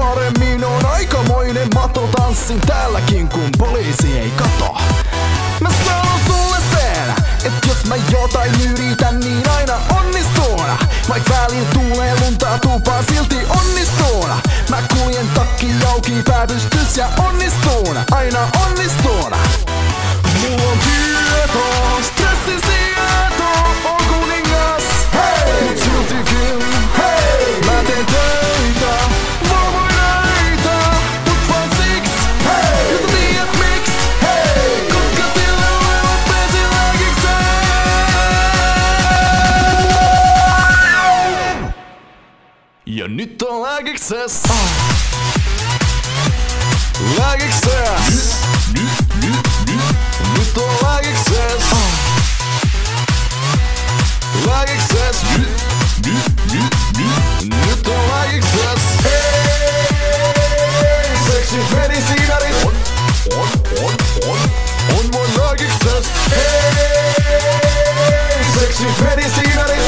paremmin, on aikamoinen matotanssin täälläkin kun poliisi ei kato. Mä sanon sulle sen, et jos mä jotain yritän niin aina onnistuuna. Vaik välillä tuulee lunta tupaan silti onnistuuna. Mä kuljen takki auki pää pystys ja onnistuuna, aina onnistuuna. Mulla on tieto, stressin sieto on kuningas. Hei! Mut siltikin, hei! Mä teen töitä, valvoin näitä, mut vaan siks. Hei! Ja sä tiedät miks, hei! Koska sillä on pesiläkikseen. Ja nyt on läkikses. Läkikses. Nyt on läkikses. Läkikses. Nyt on läkikses. Hei! Seksit medisiinarit. On mun läkikses. Hei! Seksit medisiinarit.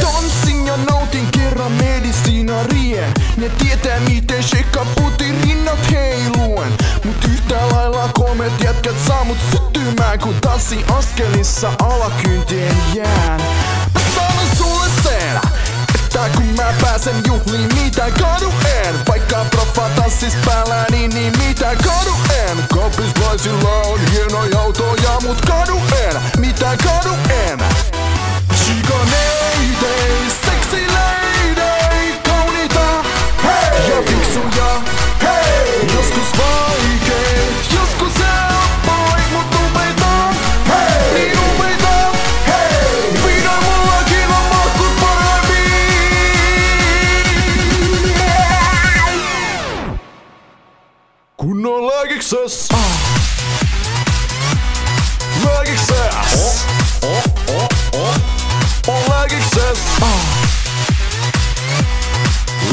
Tanssin ja nautin kerran medisiinarien. Ne tietää miten shekaputin rinnat heiluen. Mut yhtä lailla komet jätkät saa mut syttymään kun tanssin askelissa alakynteen jään. Mä sanon sulle sen, että kun mä pääsen juhliin mitä kadu en. Vaikka proffa tanssis päällä niin mitä kadu en. Kauppislaisilla on hienoja autoja mut kadu en. Mitä kadu en. Chikaneidei, seksileidei, kauniita, hei! Ja fiksuja, hei! Joskus vaikeit, joskus helppoi, mut upeita, hei! Niin upeita, hei! Vihdoin mullakin on mahkut paremmin. Kun on läkikses. Läkikses. On läkikses.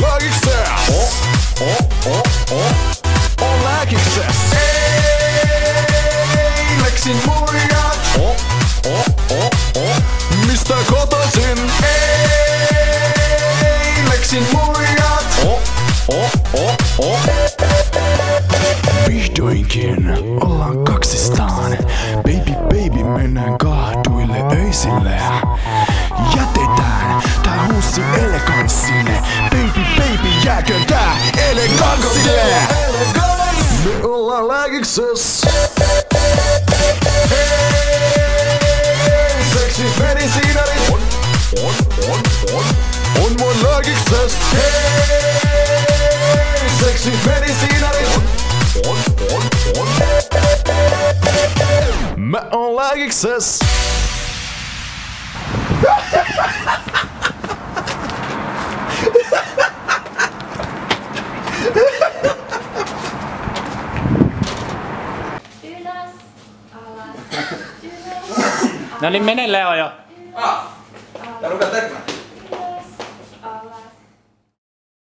Läkikses. On läkikses. Ei Leksin muijat. Mistä kotoisin? Ei Leksin muijat. Vihdoinkin ollaan kaksistaan. Baby mennään kahduille öisille. Jätetään tää huussi eleganssille. Baby jääköön tää eleganssille. Me ollaan läkikses. Hei! Seksit medisiinarit. On mun läkikses. Hei! Seksit medisiinarit. Mä oon läkikses. Ylös, alas, ylös, alas. No niin, mene Leo jo. Ja rupeat tekemään.